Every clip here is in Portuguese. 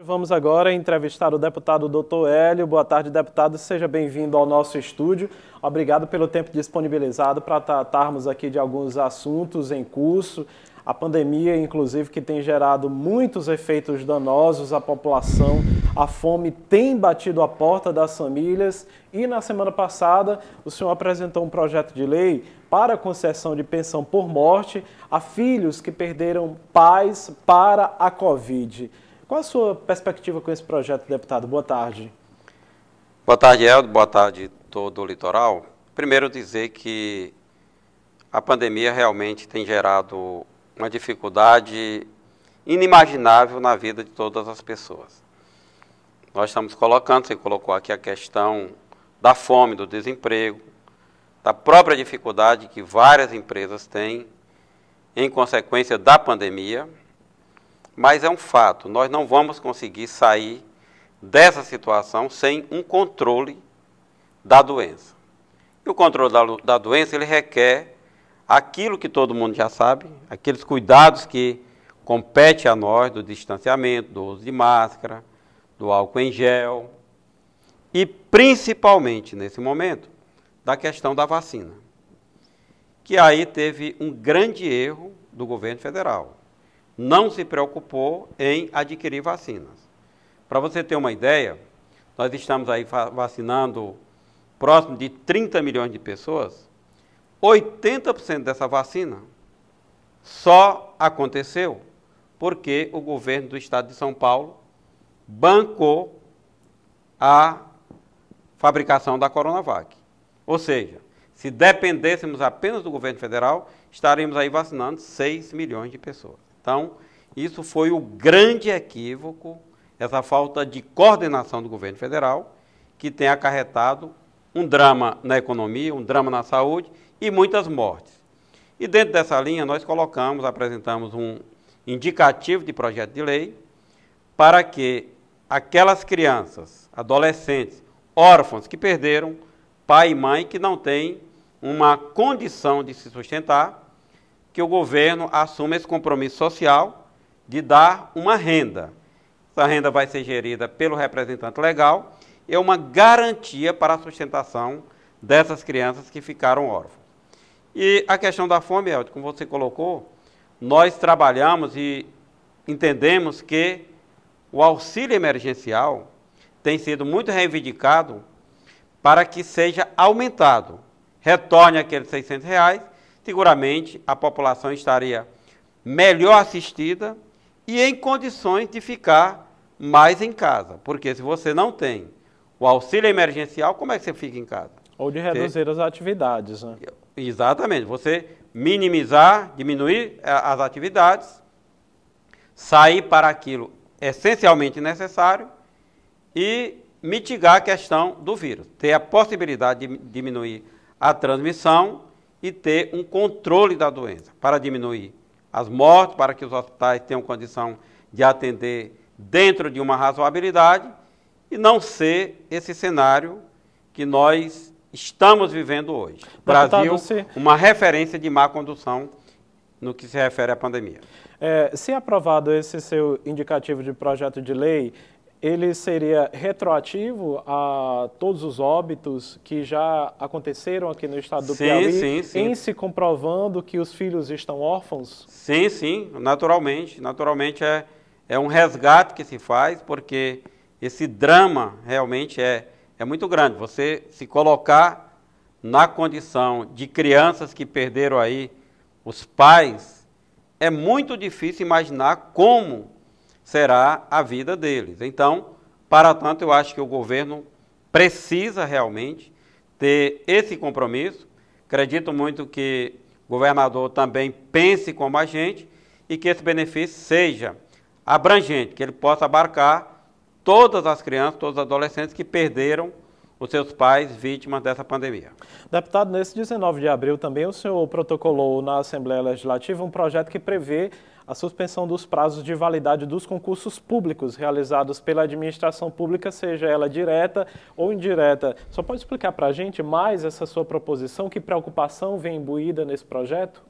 Vamos agora entrevistar o deputado Dr. Hélio. Boa tarde, deputado. Seja bem-vindo ao nosso estúdio. Obrigado pelo tempo disponibilizado para tratarmos aqui de alguns assuntos em curso. A pandemia, inclusive, que tem gerado muitos efeitos danosos à população. A fome tem batido a porta das famílias e, na semana passada, o senhor apresentou um projeto de lei para a concessão de pensão por morte a filhos que perderam pais para a Covid. Qual a sua perspectiva com esse projeto, deputado? Boa tarde. Boa tarde, Helder. Boa tarde, todo o litoral. Primeiro dizer que a pandemia realmente tem gerado uma dificuldade inimaginável na vida de todas as pessoas. Nós estamos colocando, você colocou aqui a questão da fome, do desemprego, da própria dificuldade que várias empresas têm em consequência da pandemia. Mas é um fato, nós não vamos conseguir sair dessa situação sem um controle da doença. E o controle da doença, ele requer aquilo que todo mundo já sabe, aqueles cuidados que compete a nós, do distanciamento, do uso de máscara, do álcool em gel, e principalmente, nesse momento, da questão da vacina, que aí teve um grande erro do governo federal. Não se preocupou em adquirir vacinas. Para você ter uma ideia, nós estamos aí vacinando próximo de 30 milhões de pessoas. 80% dessa vacina só aconteceu porque o governo do estado de São Paulo bancou a fabricação da Coronavac. Ou seja, se dependêssemos apenas do governo federal, estaríamos aí vacinando 6 milhões de pessoas. Então, isso foi o grande equívoco, essa falta de coordenação do governo federal, que tem acarretado um drama na economia, um drama na saúde e muitas mortes. E dentro dessa linha, nós apresentamos um indicativo de projeto de lei para que aquelas crianças, adolescentes, órfãos que perderam pai e mãe, que não têm uma condição de se sustentar, que o governo assuma esse compromisso social de dar uma renda. Essa renda vai ser gerida pelo representante legal e é uma garantia para a sustentação dessas crianças que ficaram órfãs. E a questão da fome, Helder, como você colocou, nós trabalhamos e entendemos que o auxílio emergencial tem sido muito reivindicado para que seja aumentado. Retorne aqueles R$600, seguramente a população estaria melhor assistida e em condições de ficar mais em casa. Porque se você não tem o auxílio emergencial, como é que você fica em casa? Ou de reduzir as atividades, né? Exatamente. Você minimizar, diminuir as atividades, sair para aquilo essencialmente necessário e mitigar a questão do vírus. Ter a possibilidade de diminuir a transmissão e ter um controle da doença, para diminuir as mortes, para que os hospitais tenham condição de atender dentro de uma razoabilidade e não ser esse cenário que nós estamos vivendo hoje. Brasil, uma referência de má condução no que se refere à pandemia. Se aprovado esse seu indicativo de projeto de lei, ele seria retroativo a todos os óbitos que já aconteceram aqui no estado do Piauí, em se comprovando que os filhos estão órfãos? Sim, sim, naturalmente. Naturalmente é um resgate que se faz, porque esse drama realmente é muito grande. Você se colocar na condição de crianças que perderam aí os pais, é muito difícil imaginar como será a vida deles. Então, para tanto, eu acho que o governo precisa realmente ter esse compromisso. Acredito muito que o governador também pense como a gente e que esse benefício seja abrangente, que ele possa abarcar todas as crianças, todos os adolescentes que perderam os seus pais vítimas dessa pandemia. Deputado, nesse 19 de abril também o senhor protocolou na Assembleia Legislativa um projeto que prevê a suspensão dos prazos de validade dos concursos públicos realizados pela administração pública, seja ela direta ou indireta. Só pode explicar para a gente mais essa sua proposição? Que preocupação vem imbuída nesse projeto?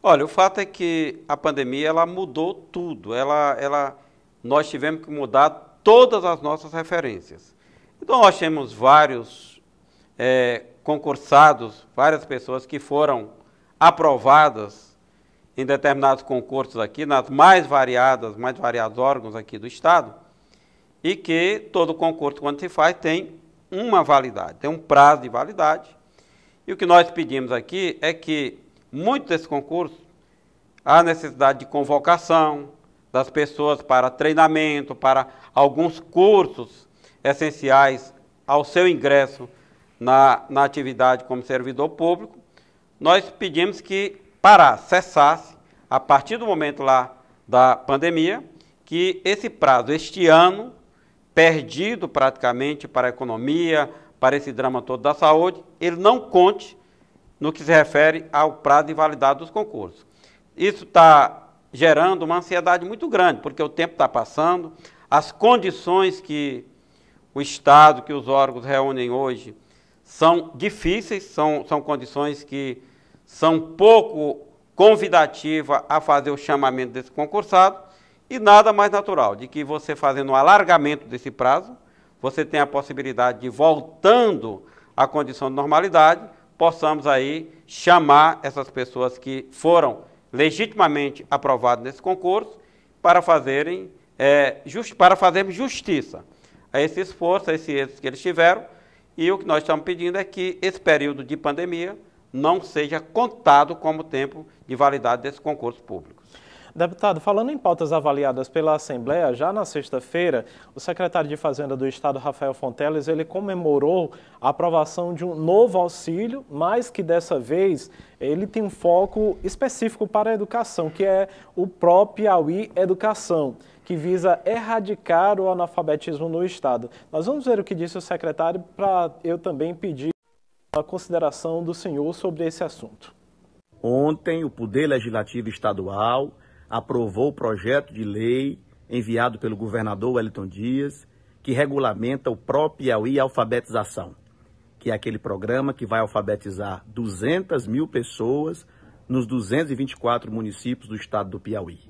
Olha, o fato é que a pandemia ela mudou tudo. Ela nós tivemos que mudar todas as nossas referências. Então, nós temos vários concursados, várias pessoas que foram aprovadas em determinados concursos aqui, nas mais variados órgãos aqui do Estado, e que todo concurso, quando se faz, tem uma validade, tem um prazo de validade. E o que nós pedimos aqui é que, muitos desses concursos, há necessidade de convocação das pessoas para treinamento, para alguns cursos essenciais ao seu ingresso na atividade como servidor público. Nós pedimos que cessasse, a partir do momento lá da pandemia, que esse prazo, este ano, perdido praticamente para a economia, para esse drama todo da saúde, ele não conte no que se refere ao prazo de validade dos concursos. Isso está gerando uma ansiedade muito grande, porque o tempo está passando, as condições que o Estado, que os órgãos reúnem hoje, são difíceis, são condições que são pouco convidativas a fazer o chamamento desse concursado, e nada mais natural de que você fazendo um alargamento desse prazo, você tem a possibilidade de, voltando à condição de normalidade, possamos aí chamar essas pessoas que foram legitimamente aprovadas nesse concurso para fazermos justiça a esse esforço, a esse êxito que eles tiveram. E o que nós estamos pedindo é que esse período de pandemia não seja contado como tempo de validade desses concursos públicos. Deputado, falando em pautas avaliadas pela Assembleia, já na sexta-feira, o secretário de Fazenda do Estado, Rafael Fonteles, ele comemorou a aprovação de um novo auxílio, mas que dessa vez ele tem um foco específico para a educação, que é o Piauí Educação, que visa erradicar o analfabetismo no Estado. Nós vamos ver o que disse o secretário para eu também pedir a consideração do senhor sobre esse assunto. Ontem, o Poder Legislativo Estadual aprovou o projeto de lei enviado pelo governador Wellington Dias, que regulamenta o Piauí Alfabetização, que é aquele programa que vai alfabetizar 200 mil pessoas nos 224 municípios do estado do Piauí.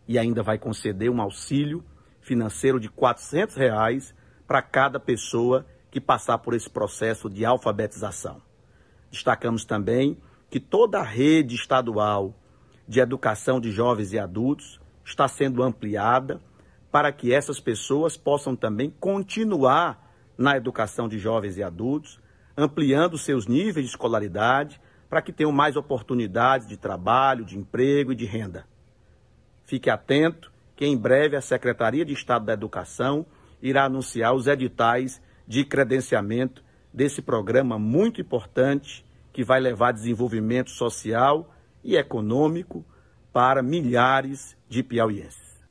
E ainda vai conceder um auxílio financeiro de R$ 400 para cada pessoa que passar por esse processo de alfabetização. Destacamos também que toda a rede estadual de educação de jovens e adultos está sendo ampliada para que essas pessoas possam também continuar na educação de jovens e adultos, ampliando seus níveis de escolaridade para que tenham mais oportunidades de trabalho, de emprego e de renda. Fique atento que em breve a Secretaria de Estado da Educação irá anunciar os editais de credenciamento desse programa muito importante que vai levar desenvolvimento social e econômico para milhares de piauienses.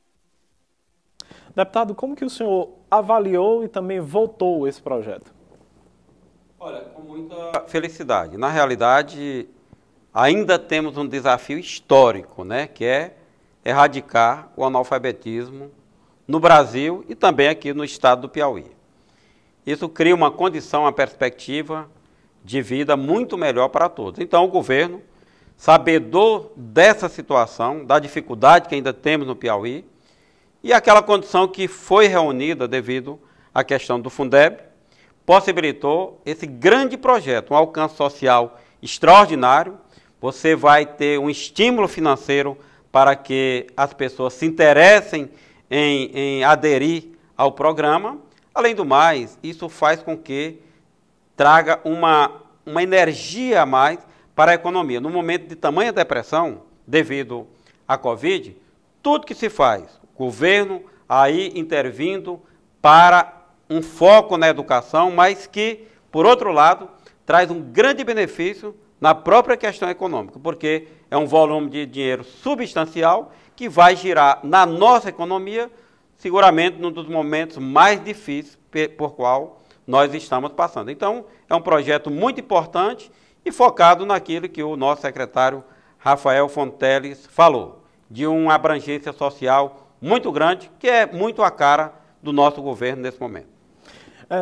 Deputado, como que o senhor avaliou e também votou esse projeto? Olha, com muita felicidade. Na realidade, ainda temos um desafio histórico, né, que é erradicar o analfabetismo no Brasil e também aqui no estado do Piauí. Isso cria uma condição, uma perspectiva de vida muito melhor para todos. Então, o governo, sabedor dessa situação, da dificuldade que ainda temos no Piauí, e aquela condição que foi reunida devido à questão do Fundeb, possibilitou esse grande projeto, um alcance social extraordinário. Você vai ter um estímulo financeiro para que as pessoas se interessem em aderir ao programa. Além do mais, isso faz com que traga uma energia a mais para a economia. No momento de tamanha depressão, devido à Covid, tudo que se faz, o governo aí intervindo para um foco na educação, mas que, por outro lado, traz um grande benefício na própria questão econômica, porque é um volume de dinheiro substancial que vai girar na nossa economia, seguramente num dos momentos mais difíceis por qual nós estamos passando. Então, é um projeto muito importante e focado naquilo que o nosso secretário Rafael Fonteles falou, de uma abrangência social muito grande, que é muito a cara do nosso governo nesse momento.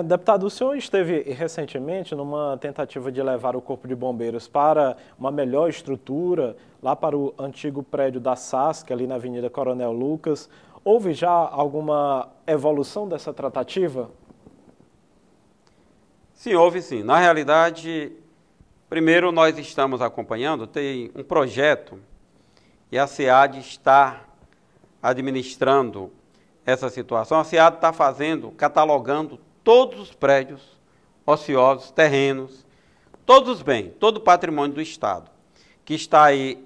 Deputado, o senhor esteve recentemente numa tentativa de levar o Corpo de Bombeiros para uma melhor estrutura, lá para o antigo prédio da SASC, ali na Avenida Coronel Lucas, Houve já alguma evolução dessa tratativa? Sim, houve sim. Na realidade, primeiro nós estamos acompanhando, tem um projeto e a SEAD está administrando essa situação. A SEAD está catalogando todos os prédios ociosos, terrenos, todos os bens, todo o patrimônio do Estado, que está aí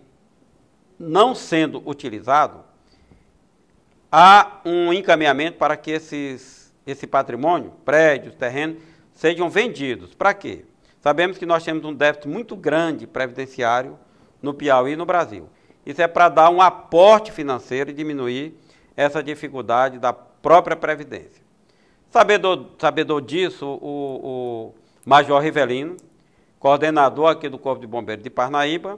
não sendo utilizado. Há um encaminhamento para que esse patrimônio, prédios, terrenos, sejam vendidos. Para quê? Sabemos que nós temos um déficit muito grande previdenciário no Piauí e no Brasil. Isso é para dar um aporte financeiro e diminuir essa dificuldade da própria Previdência. Sabedor disso, o Major Rivelino, coordenador aqui do Corpo de Bombeiros de Parnaíba,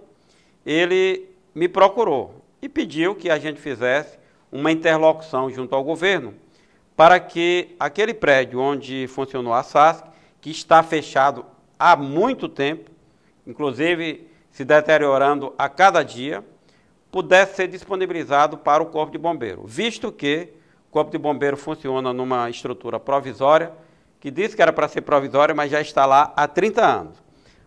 ele me procurou e pediu que a gente fizesse uma interlocução junto ao governo para que aquele prédio onde funcionou a SASC, que está fechado há muito tempo, inclusive se deteriorando a cada dia, pudesse ser disponibilizado para o Corpo de Bombeiro, visto que o Corpo de Bombeiro funciona numa estrutura provisória, que disse que era para ser provisória, mas já está lá há 30 anos.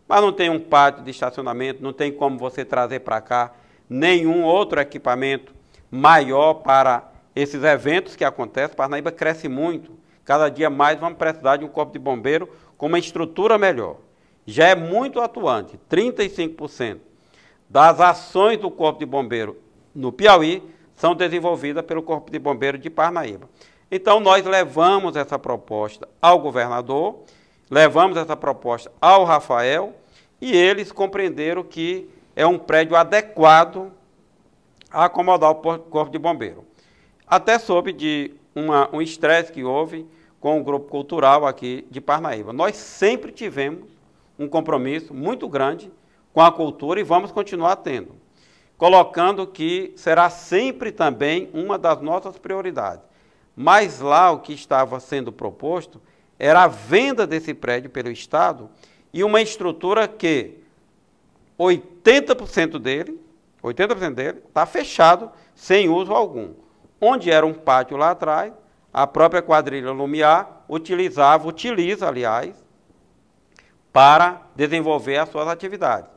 Mas não tem um pátio de estacionamento, não tem como você trazer para cá nenhum outro equipamento maior para esses eventos que acontecem. Parnaíba cresce muito, cada dia mais vamos precisar de um Corpo de Bombeiro com uma estrutura melhor. Já é muito atuante, 35% das ações do Corpo de Bombeiro no Piauí são desenvolvidas pelo Corpo de Bombeiro de Parnaíba. Então, nós levamos essa proposta ao governador, levamos essa proposta ao Rafael, e eles compreenderam que é um prédio adequado a acomodar o Corpo de Bombeiro. Até soube de um estresse que houve com o grupo cultural aqui de Parnaíba. Nós sempre tivemos um compromisso muito grande com a cultura e vamos continuar tendo, colocando que será sempre também uma das nossas prioridades. Mas lá o que estava sendo proposto era a venda desse prédio pelo Estado e uma estrutura que 80% dele está fechado, sem uso algum. Onde era um pátio lá atrás, a própria quadrilha Lumiar utiliza, aliás, para desenvolver as suas atividades.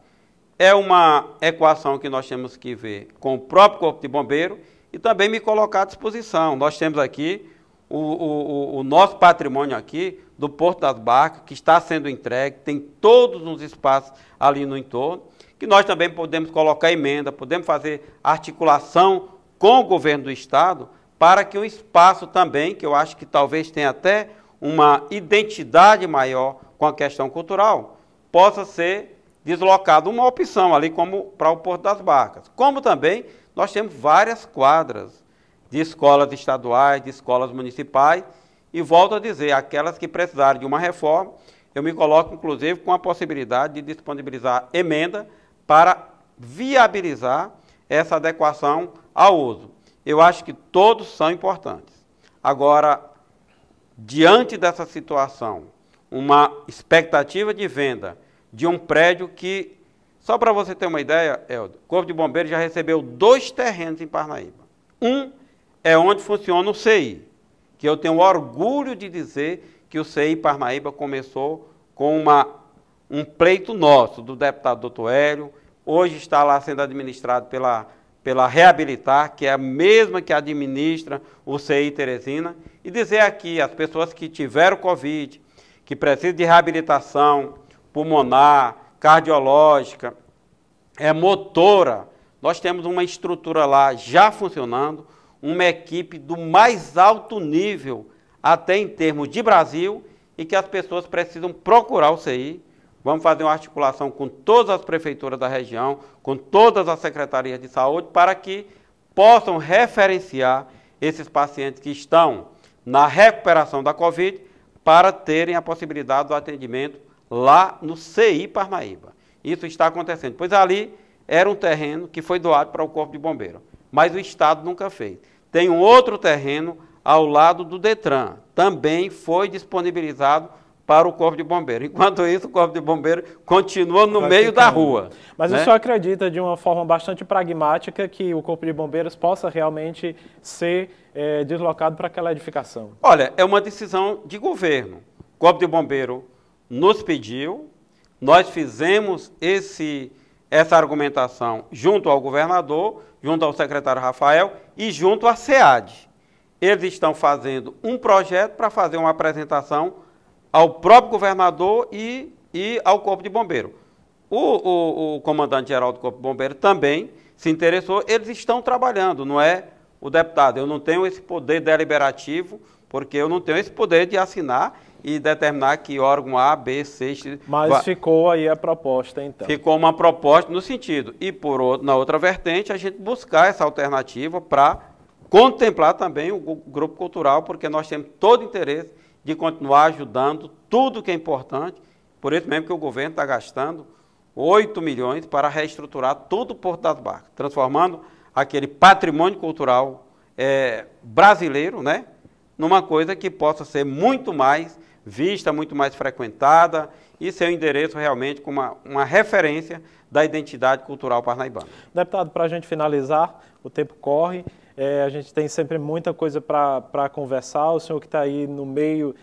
É uma equação que nós temos que ver com o próprio Corpo de Bombeiro e também me colocar à disposição. Nós temos aqui o nosso patrimônio aqui do Porto das Barcas, que está sendo entregue, tem todos os espaços ali no entorno, que nós também podemos colocar emenda, podemos fazer articulação com o governo do Estado, para que o espaço também, que eu acho que talvez tenha até uma identidade maior com a questão cultural, possa ser deslocado uma opção ali como para o Porto das Barcas. Como também nós temos várias quadras de escolas estaduais, de escolas municipais, e volto a dizer, aquelas que precisarem de uma reforma, eu me coloco inclusive com a possibilidade de disponibilizar emenda para viabilizar essa adequação ao uso. Eu acho que todos são importantes. Agora, diante dessa situação, uma expectativa de venda de um prédio que, só para você ter uma ideia, Eldo, o Corpo de Bombeiros já recebeu 2 terrenos em Parnaíba. Um é onde funciona o CI, que eu tenho orgulho de dizer que o CI Parnaíba começou com um pleito nosso, do deputado Dr. Hélio, hoje está lá sendo administrado pela Reabilitar, que é a mesma que administra o CI Teresina, e dizer aqui às pessoas que tiveram Covid, que precisam de reabilitação pulmonar, cardiológica, motora, nós temos uma estrutura lá já funcionando, uma equipe do mais alto nível, até em termos de Brasil, e que as pessoas precisam procurar o CI. Vamos fazer uma articulação com todas as prefeituras da região, com todas as secretarias de saúde, para que possam referenciar esses pacientes que estão na recuperação da Covid, para terem a possibilidade do atendimento lá no CI Parnaíba. Isso está acontecendo, pois ali era um terreno que foi doado para o Corpo de Bombeiro, mas o Estado nunca fez. Tem um outro terreno ao lado do Detran, também foi disponibilizado para o Corpo de Bombeiro. Enquanto isso, o Corpo de Bombeiro continua no meio da rua. Mas né? o senhor acredita, de uma forma bastante pragmática, que o Corpo de Bombeiros possa realmente ser deslocado para aquela edificação? Olha, é uma decisão de governo. O Corpo de Bombeiro nos pediu, nós fizemos essa argumentação junto ao governador, junto ao secretário Rafael e junto à SEAD. Eles estão fazendo um projeto para fazer uma apresentação ao próprio governador e ao Corpo de Bombeiro. O comandante-geral do Corpo de Bombeiro também se interessou, eles estão trabalhando, não é o deputado. Eu não tenho esse poder deliberativo, porque eu não tenho esse poder de assinar e determinar que órgão A, B, C... Mas ficou aí a proposta, então. Ficou uma proposta no sentido. E, na outra vertente, a gente buscar essa alternativa para contemplar também o grupo cultural, porque nós temos todo interesse de continuar ajudando tudo que é importante, por isso mesmo que o governo está gastando 8 milhões para reestruturar todo o Porto das Barcas, transformando aquele patrimônio cultural brasileiro, né, numa coisa que possa ser muito mais vista, muito mais frequentada e ser um endereço realmente com uma referência da identidade cultural parnaibana. Deputado, para a gente finalizar, o tempo corre. A gente tem sempre muita coisa para conversar. O senhor que está aí no meio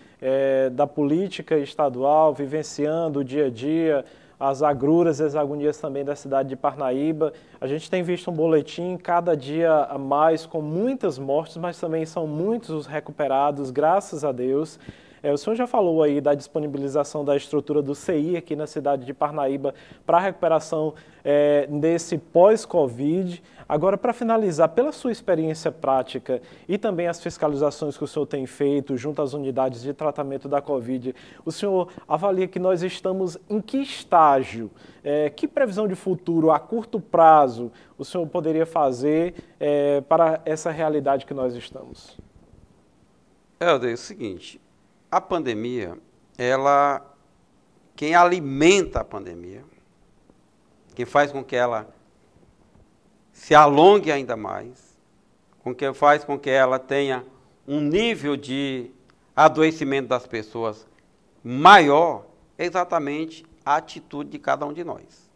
da política estadual, vivenciando o dia a dia, as agruras e as agonias também da cidade de Parnaíba. A gente tem visto um boletim cada dia a mais com muitas mortes, mas também são muitos os recuperados, graças a Deus. O senhor já falou aí da disponibilização da estrutura do CI aqui na cidade de Parnaíba para a recuperação desse pós-Covid. Agora, para finalizar, pela sua experiência prática e também as fiscalizações que o senhor tem feito junto às unidades de tratamento da Covid, o senhor avalia que nós estamos em que estágio? Que previsão de futuro a curto prazo o senhor poderia fazer para essa realidade que nós estamos? É o seguinte, a pandemia, quem alimenta a pandemia, quem faz com que ela se alongue ainda mais, faz com que ela tenha um nível de adoecimento das pessoas maior, é exatamente a atitude de cada um de nós.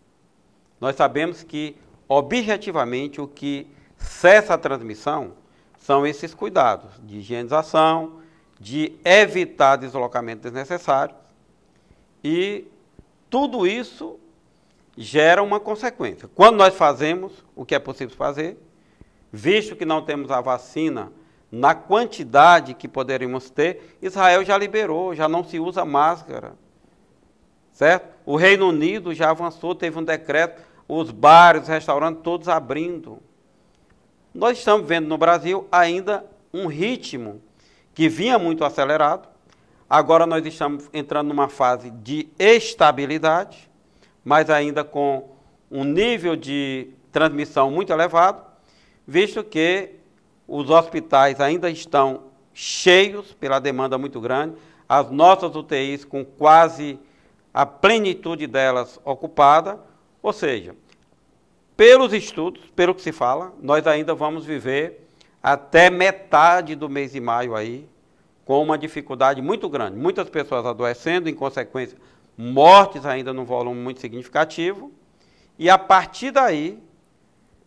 Nós sabemos que, objetivamente, o que cessa a transmissão são esses cuidados de higienização, de evitar deslocamento desnecessário, e tudo isso gera uma consequência. Quando nós fazemos o que é possível fazer, visto que não temos a vacina na quantidade que poderíamos ter, Israel já liberou, já não se usa máscara, certo? O Reino Unido já avançou, teve um decreto, os bares, os restaurantes, todos abrindo. Nós estamos vendo no Brasil ainda um ritmo que vinha muito acelerado, agora nós estamos entrando numa fase de estabilidade, mas ainda com um nível de transmissão muito elevado, visto que os hospitais ainda estão cheios pela demanda muito grande, as nossas UTIs com quase a plenitude delas ocupada, ou seja, pelos estudos, pelo que se fala, nós ainda vamos viver até metade do mês de maio aí, com uma dificuldade muito grande. Muitas pessoas adoecendo, em consequência, mortes ainda num volume muito significativo, e a partir daí,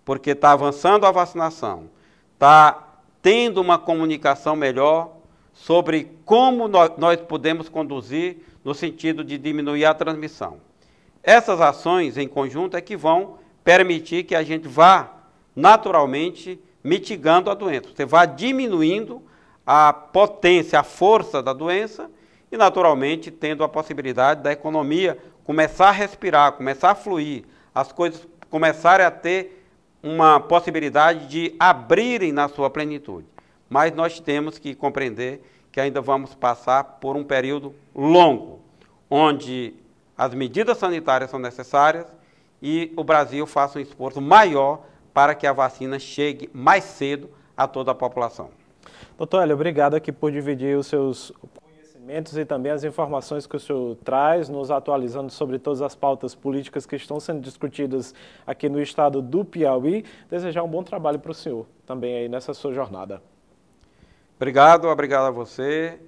porque está avançando a vacinação, está tendo uma comunicação melhor sobre como nós podemos conduzir no sentido de diminuir a transmissão. Essas ações em conjunto é que vão permitir que a gente vá naturalmente mitigando a doença. Você vai diminuindo a potência, a força da doença e naturalmente tendo a possibilidade da economia começar a respirar, começar a fluir, as coisas começarem a ter uma possibilidade de abrirem na sua plenitude. Mas nós temos que compreender que ainda vamos passar por um período longo, onde as medidas sanitárias são necessárias e o Brasil faça um esforço maior para que a vacina chegue mais cedo a toda a população. Doutor Hélio, obrigado aqui por dividir os seus conhecimentos e também as informações que o senhor traz, nos atualizando sobre todas as pautas políticas que estão sendo discutidas aqui no estado do Piauí. Desejar um bom trabalho para o senhor também aí nessa sua jornada. Obrigado a você.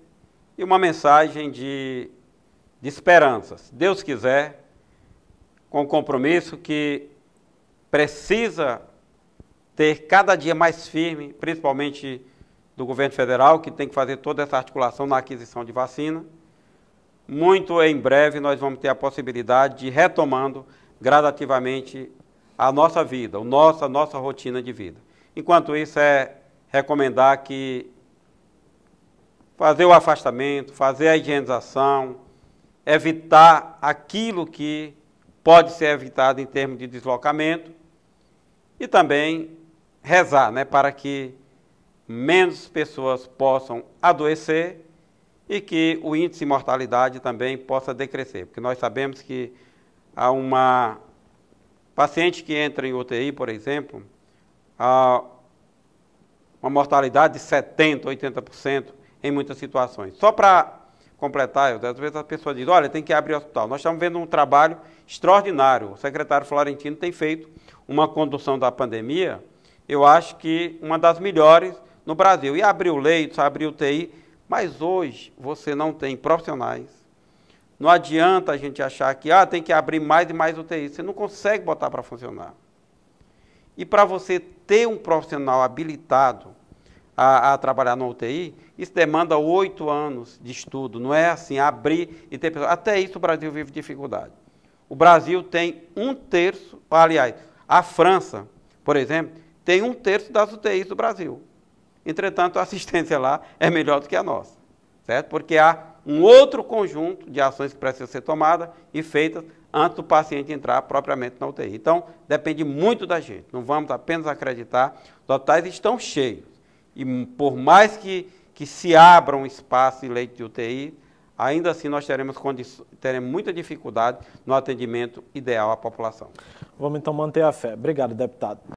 E uma mensagem de de esperança. Se Deus quiser, com o compromisso que precisa ter cada dia mais firme, principalmente do governo federal, que tem que fazer toda essa articulação na aquisição de vacina. Muito em breve nós vamos ter a possibilidade de ir retomando gradativamente a nossa vida, a nossa rotina de vida. Enquanto isso, é recomendar que fazer o afastamento, fazer a higienização, evitar aquilo que pode ser evitado em termos de deslocamento e também rezar, né, para que menos pessoas possam adoecer e que o índice de mortalidade também possa decrescer, porque nós sabemos que há uma paciente que entra em UTI, por exemplo, há uma mortalidade de 70%, 80% em muitas situações. Só para completar, às vezes a pessoa diz, olha, tem que abrir o hospital. Nós estamos vendo um trabalho extraordinário. O secretário Florentino tem feito uma condução da pandemia, eu acho que uma das melhores no Brasil. E abriu leitos, abriu UTI, mas hoje você não tem profissionais. Não adianta a gente achar que tem que abrir mais e mais UTI. Você não consegue botar para funcionar. E para você ter um profissional habilitado a trabalhar no UTI, isso demanda 8 anos de estudo. Não é assim, abrir e ter pessoas. Até isso o Brasil vive dificuldade. O Brasil tem 1/3, aliás, a França, por exemplo, tem 1/3 das UTIs do Brasil. Entretanto, a assistência lá é melhor do que a nossa, certo? Porque há um outro conjunto de ações que precisam ser tomadas e feitas antes do paciente entrar propriamente na UTI. Então, depende muito da gente. Não vamos apenas acreditar. Os hospitais estão cheios. E por mais que se abra um espaço de leite de UTI, ainda assim nós teremos muita dificuldade no atendimento ideal à população. Vamos então manter a fé. Obrigado, deputado.